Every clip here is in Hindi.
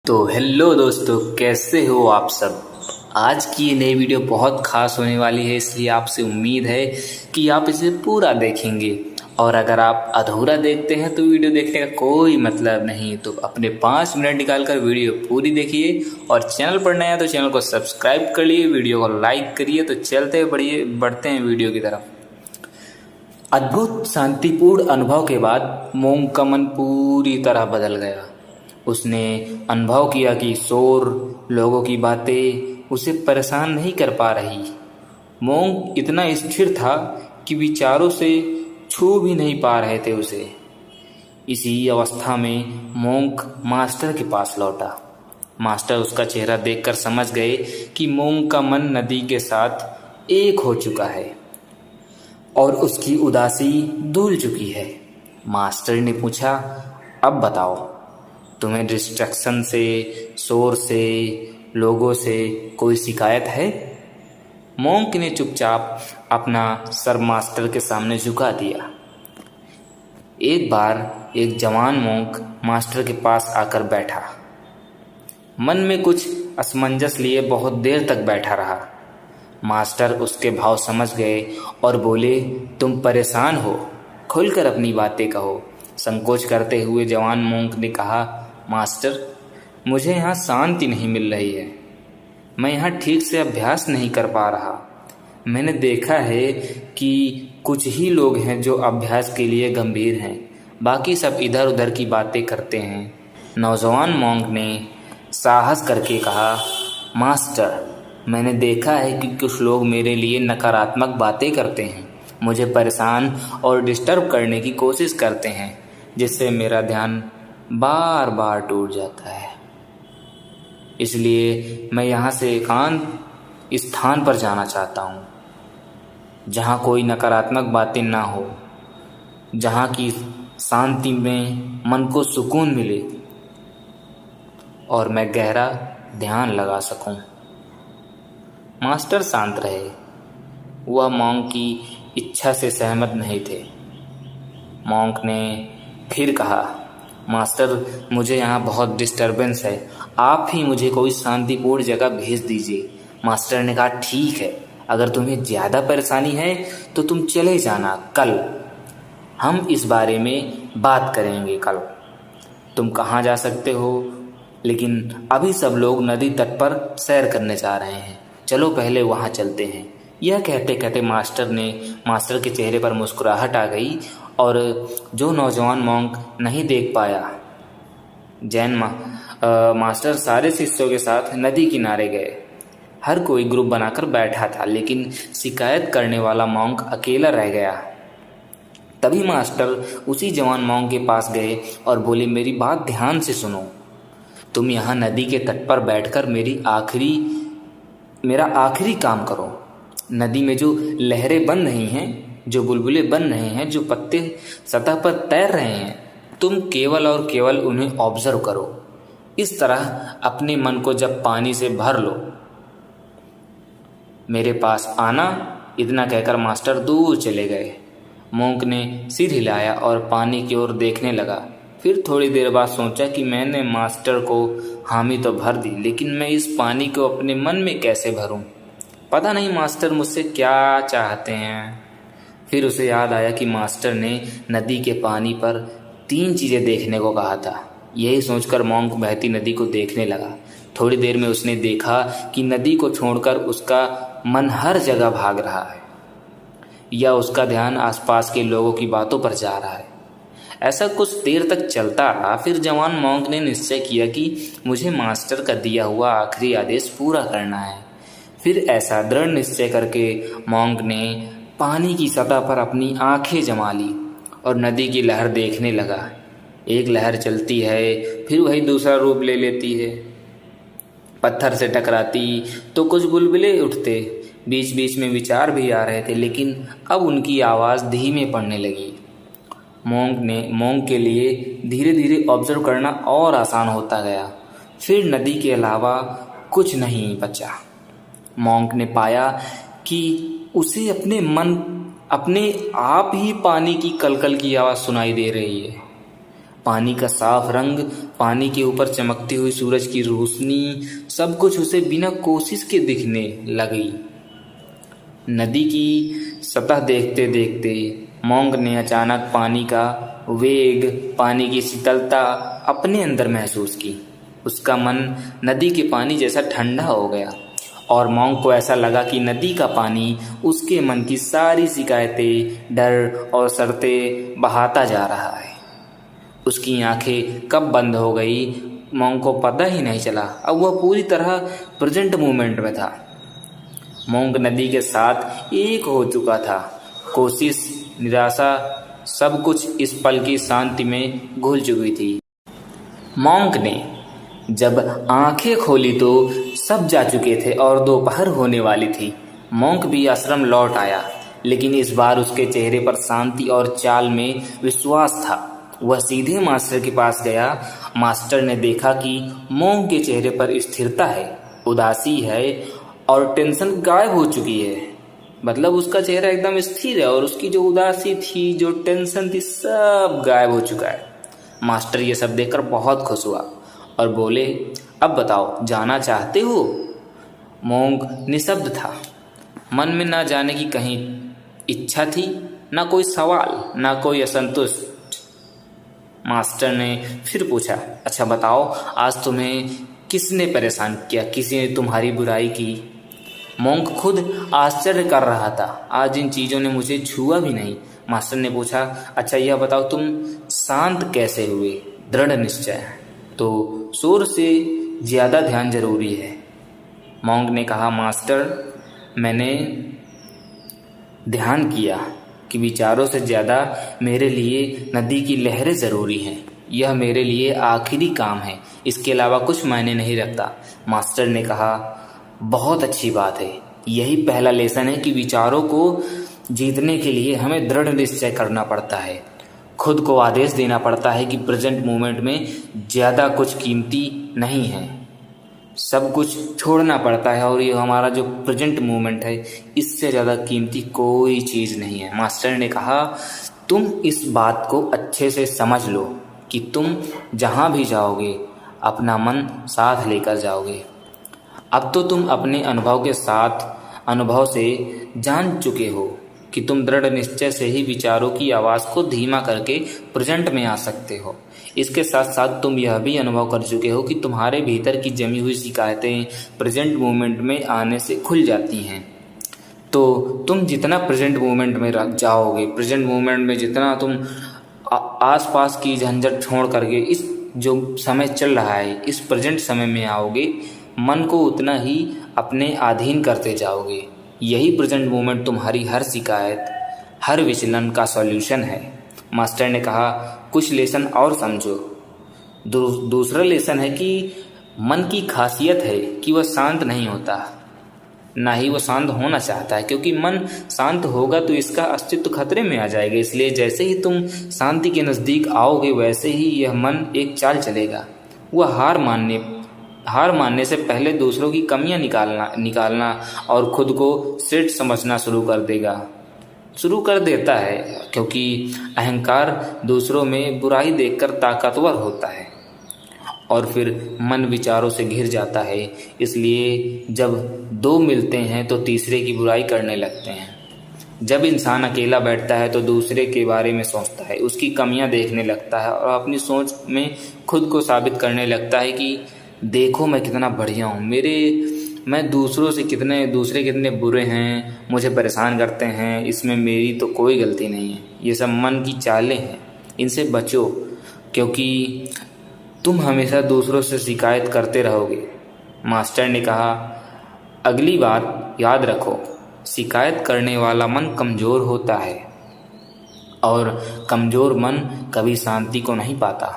तो हेलो दोस्तों, कैसे हो आप सब। आज की ये नई वीडियो बहुत खास होने वाली है, इसलिए आपसे उम्मीद है कि आप इसे पूरा देखेंगे। और अगर आप अधूरा देखते हैं तो वीडियो देखने का कोई मतलब नहीं। तो अपने 5 मिनट निकाल कर वीडियो पूरी देखिए, और चैनल पर नया तो चैनल को सब्सक्राइब कर लिए, वीडियो को लाइक करिए। तो चलते बढ़ते हैं वीडियो की तरफ। अद्भुत शांतिपूर्ण अनुभव के बाद मोंग का मन पूरी तरह बदल गया। उसने अनुभव किया कि शोर, लोगों की बातें उसे परेशान नहीं कर पा रही। मोंग इतना स्थिर था कि विचारों से छू भी नहीं पा रहे थे उसे। इसी अवस्था में मोंग मास्टर के पास लौटा। मास्टर उसका चेहरा देखकर समझ गए कि मोंग का मन नदी के साथ एक हो चुका है और उसकी उदासी धुल चुकी है। मास्टर ने पूछा, अब बताओ, तुम्हें डिस्ट्रैक्शन से, शोर से, लोगों से कोई शिकायत है? मोंक ने चुपचाप अपना सर मास्टर के सामने झुका दिया। एक बार एक जवान मोंक मास्टर के पास आकर बैठा। मन में कुछ असमंजस लिए बहुत देर तक बैठा रहा। मास्टर उसके भाव समझ गए और बोले, तुम परेशान हो, खुलकर अपनी बातें कहो। संकोच करते हुए जवान मोंक ने कहा, मास्टर, मुझे यहाँ शांति नहीं मिल रही है। मैं यहाँ ठीक से अभ्यास नहीं कर पा रहा। मैंने देखा है कि कुछ ही लोग हैं जो अभ्यास के लिए गंभीर हैं, बाकी सब इधर उधर की बातें करते हैं। नौजवान मोंक ने साहस करके कहा, मास्टर, मैंने देखा है कि कुछ लोग मेरे लिए नकारात्मक बातें करते हैं, मुझे परेशान और डिस्टर्ब करने की कोशिश करते हैं, जिससे मेरा ध्यान बार बार टूट जाता है। इसलिए मैं यहाँ से एकांत स्थान पर जाना चाहता हूँ, जहाँ कोई नकारात्मक बातें ना हो, जहाँ की शांति में मन को सुकून मिले और मैं गहरा ध्यान लगा सकूं। मास्टर शांत रहे। वह मोंक की इच्छा से सहमत नहीं थे। मोंक ने फिर कहा, मास्टर, मुझे यहाँ बहुत डिस्टरबेंस है, आप ही मुझे कोई शांतिपूर्ण जगह भेज दीजिए। मास्टर ने कहा, ठीक है, अगर तुम्हें ज़्यादा परेशानी है तो तुम चले जाना, कल हम इस बारे में बात करेंगे। कल तुम कहाँ जा सकते हो, लेकिन अभी सब लोग नदी तट पर सैर करने जा रहे हैं, चलो पहले वहाँ चलते हैं। यह कहते कहते मास्टर के चेहरे पर मुस्कुराहट आ गई, और जो नौजवान मोंक नहीं देख पाया, मास्टर सारे शिष्यों के साथ नदी किनारे गए। हर कोई ग्रुप बनाकर बैठा था, लेकिन शिकायत करने वाला मोंक अकेला रह गया। तभी मास्टर उसी जवान मोंक के पास गए और बोले, मेरी बात ध्यान से सुनो। तुम यहाँ नदी के तट पर बैठकर मेरा आखिरी काम करो। नदी में जो लहरें बन रही हैं, जो बुलबुले बन रहे हैं, जो पत्ते सतह पर तैर रहे हैं, तुम केवल और केवल उन्हें ऑब्जर्व करो। इस तरह अपने मन को जब पानी से भर लो, मेरे पास आना। इतना कहकर मास्टर दूर चले गए। मोंक ने सिर हिलाया और पानी की ओर देखने लगा। फिर थोड़ी देर बाद सोचा कि मैंने मास्टर को हामी तो भर दी, लेकिन मैं इस पानी को अपने मन में कैसे भरूं? पता नहीं मास्टर मुझसे क्या चाहते हैं। फिर उसे याद आया कि मास्टर ने नदी के पानी पर 3 चीज़ें देखने को कहा था। यही सोचकर मोंक बहती नदी को देखने लगा। थोड़ी देर में उसने देखा कि नदी को छोड़कर उसका मन हर जगह भाग रहा है, या उसका ध्यान आसपास के लोगों की बातों पर जा रहा है। ऐसा कुछ देर तक चलता रहा। फिर जवान मोंक ने निश्चय किया कि मुझे मास्टर का दिया हुआ आखिरी आदेश पूरा करना है। फिर ऐसा दृढ़ निश्चय करके मोंक ने पानी की सतह पर अपनी आंखें जमा ली और नदी की लहर देखने लगा। एक लहर चलती है, फिर वही दूसरा रूप ले लेती है, पत्थर से टकराती तो कुछ बुलबुले उठते। बीच बीच में विचार भी आ रहे थे, लेकिन अब उनकी आवाज़ धीमे पड़ने लगी। मोंक के लिए धीरे धीरे ऑब्जर्व करना और आसान होता गया। फिर नदी के अलावा कुछ नहीं बचा। मोंक ने पाया कि उसे अपने आप ही पानी की कलकल की आवाज़ सुनाई दे रही है। पानी का साफ रंग, पानी के ऊपर चमकती हुई सूरज की रोशनी, सब कुछ उसे बिना कोशिश के दिखने लगी। नदी की सतह देखते देखते मोंग ने अचानक पानी का वेग, पानी की शीतलता अपने अंदर महसूस की। उसका मन नदी के पानी जैसा ठंडा हो गया और मोंग को ऐसा लगा कि नदी का पानी उसके मन की सारी शिकायतें, डर और शर्तें बहाता जा रहा है। उसकी आंखें कब बंद हो गई मोंग को पता ही नहीं चला। अब वह पूरी तरह प्रेजेंट मोमेंट में था। मोंग नदी के साथ एक हो चुका था। कोशिश, निराशा, सब कुछ इस पल की शांति में घुल चुकी थी। मोंग ने जब आंखें खोली तो सब जा चुके थे और दोपहर होने वाली थी। मोंग भी आश्रम लौट आया, लेकिन इस बार उसके चेहरे पर शांति और चाल में विश्वास था। वह सीधे मास्टर के पास गया। मास्टर ने देखा कि मोंग के चेहरे पर स्थिरता है, उदासी है और टेंशन गायब हो चुकी है। मतलब उसका चेहरा एकदम स्थिर है और उसकी जो उदासी थी, जो टेंशन थी, सब गायब हो चुका है। मास्टर ये सब देखकर बहुत खुश हुआ और बोले, अब बताओ, जाना चाहते हो? मोंग निशब्द था। मन में ना जाने की कहीं इच्छा थी, ना कोई सवाल, ना कोई असंतुष्ट। मास्टर ने फिर पूछा, अच्छा बताओ, आज तुम्हें किसने परेशान किया? किसी ने तुम्हारी बुराई की? मोंग खुद आश्चर्य कर रहा था। आज इन चीज़ों ने मुझे छुआ भी नहीं। मास्टर ने पूछा, अच्छा यह बताओ, तुम शांत कैसे हुए? दृढ़ निश्चय तो शोर से ज़्यादा ध्यान जरूरी है। मोंग ने कहा, मास्टर, मैंने ध्यान किया कि विचारों से ज़्यादा मेरे लिए नदी की लहरें ज़रूरी हैं। यह मेरे लिए आखिरी काम है, इसके अलावा कुछ मायने नहीं रखता। मास्टर ने कहा, बहुत अच्छी बात है। यही पहला लेसन है कि विचारों को जीतने के लिए हमें दृढ़ निश्चय करना पड़ता है। खुद को आदेश देना पड़ता है कि प्रेजेंट मोमेंट में ज़्यादा कुछ कीमती नहीं है। सब कुछ छोड़ना पड़ता है और ये हमारा जो प्रेजेंट मोमेंट है, इससे ज़्यादा कीमती कोई चीज़ नहीं है। मास्टर ने कहा, तुम इस बात को अच्छे से समझ लो कि तुम जहाँ भी जाओगे अपना मन साथ लेकर जाओगे। अब तो तुम अपने अनुभव से जान चुके हो कि तुम दृढ़ निश्चय से ही विचारों की आवाज़ को धीमा करके प्रेजेंट में आ सकते हो। इसके साथ साथ तुम यह भी अनुभव कर चुके हो कि तुम्हारे भीतर की जमी हुई शिकायतें प्रेजेंट मोमेंट में आने से खुल जाती हैं। तो तुम जितना प्रेजेंट मोमेंट में जाओगे, प्रेजेंट मोमेंट में जितना तुम आसपास की झंझट छोड़ करके इस जो समय चल रहा है, इस प्रेजेंट समय में आओगे, मन को उतना ही अपने अधीन करते जाओगे। यही प्रेजेंट मोमेंट तुम्हारी हर शिकायत, हर विचलन का सॉल्यूशन है। मास्टर ने कहा, कुछ लेसन और समझो। दूसरा लेसन है कि मन की खासियत है कि वह शांत नहीं होता, ना ही वह शांत होना चाहता है, क्योंकि मन शांत होगा तो इसका अस्तित्व खतरे में आ जाएगा। इसलिए जैसे ही तुम शांति के नज़दीक आओगे, वैसे ही यह मन एक चाल चलेगा। वह हार मानने से पहले दूसरों की कमियां निकालना और खुद को श्रेष्ठ समझना शुरू कर देता है, क्योंकि अहंकार दूसरों में बुराई देखकर ताकतवर होता है और फिर मन विचारों से घिर जाता है। इसलिए जब दो मिलते हैं तो तीसरे की बुराई करने लगते हैं। जब इंसान अकेला बैठता है तो दूसरे के बारे में सोचता है, उसकी कमियां देखने लगता है और अपनी सोच में खुद को साबित करने लगता है कि देखो मैं कितना बढ़िया हूँ, मैं दूसरे कितने बुरे हैं, मुझे परेशान करते हैं, इसमें मेरी तो कोई गलती नहीं है। ये सब मन की चालें हैं, इनसे बचो, क्योंकि तुम हमेशा दूसरों से शिकायत करते रहोगे। मास्टर ने कहा, अगली बात याद रखो, शिकायत करने वाला मन कमज़ोर होता है और कमज़ोर मन कभी शांति को नहीं पाता,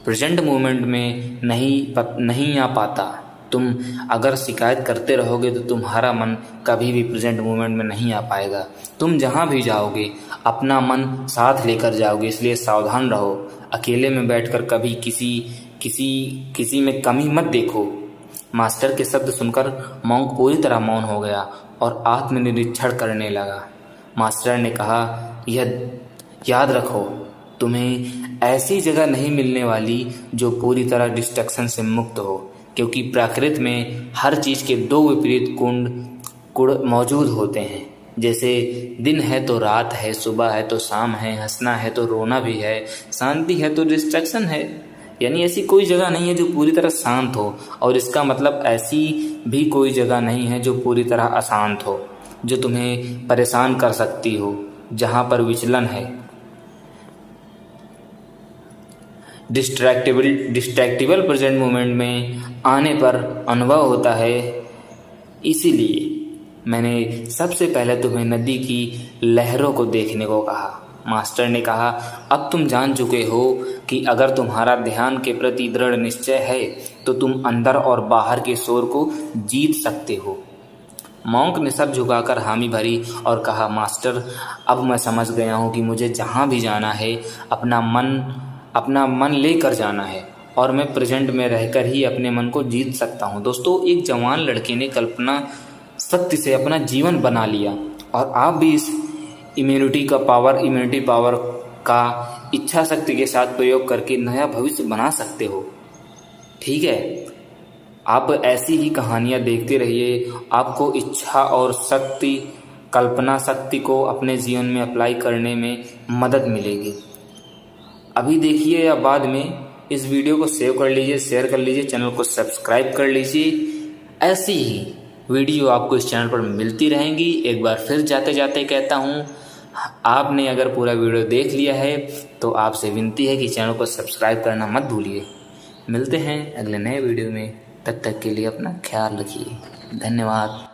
प्रेजेंट मोमेंट में नहीं आ पाता। तुम अगर शिकायत करते रहोगे तो तुम्हारा मन कभी भी प्रेजेंट मोमेंट में नहीं आ पाएगा। तुम जहाँ भी जाओगे अपना मन साथ लेकर जाओगे, इसलिए सावधान रहो। अकेले में बैठकर कभी किसी में कमी मत देखो। मास्टर के शब्द सुनकर मोंग पूरी तरह मौन हो गया और आत्मनिरीक्षण करने लगा। मास्टर ने कहा, यह याद रखो, तुम्हें ऐसी जगह नहीं मिलने वाली जो पूरी तरह डिस्ट्रैक्शन से मुक्त हो, क्योंकि प्रकृति में हर चीज़ के दो विपरीत गुण मौजूद होते हैं। जैसे दिन है तो रात है, सुबह है तो शाम है, हंसना है तो रोना भी है, शांति है तो डिस्ट्रैक्शन है। यानी ऐसी कोई जगह नहीं है जो पूरी तरह शांत हो, और इसका मतलब ऐसी भी कोई जगह नहीं है जो पूरी तरह अशांत हो, जो तुम्हें परेशान कर सकती हो, जहाँ पर विचलन है। डिस्ट्रैक्टिबल प्रेजेंट मोमेंट में आने पर अनुभव होता है। इसीलिए मैंने सबसे पहले तुम्हें नदी की लहरों को देखने को कहा। मास्टर ने कहा, अब तुम जान चुके हो कि अगर तुम्हारा ध्यान के प्रति दृढ़ निश्चय है तो तुम अंदर और बाहर के शोर को जीत सकते हो। मॉन्क ने सर झुकाकर हामी भरी और कहा, मास्टर, अब मैं समझ गया हूँ कि मुझे जहाँ भी जाना है अपना मन लेकर जाना है, और मैं प्रेजेंट में रहकर ही अपने मन को जीत सकता हूँ। दोस्तों, एक जवान लड़के ने कल्पना शक्ति से अपना जीवन बना लिया, और आप भी इस इम्यूनिटी पावर का इच्छा शक्ति के साथ प्रयोग करके नया भविष्य बना सकते हो। ठीक है, आप ऐसी ही कहानियाँ देखते रहिए। आपको इच्छा और शक्ति, कल्पना शक्ति को अपने जीवन में अप्लाई करने में मदद मिलेगी। अभी देखिए या बाद में इस वीडियो को सेव कर लीजिए, शेयर कर लीजिए, चैनल को सब्सक्राइब कर लीजिए। ऐसी ही वीडियो आपको इस चैनल पर मिलती रहेंगी। एक बार फिर जाते जाते कहता हूँ, आपने अगर पूरा वीडियो देख लिया है तो आपसे विनती है कि चैनल को सब्सक्राइब करना मत भूलिए। मिलते हैं अगले नए वीडियो में, तब तक के लिए अपना ख्याल रखिए। धन्यवाद।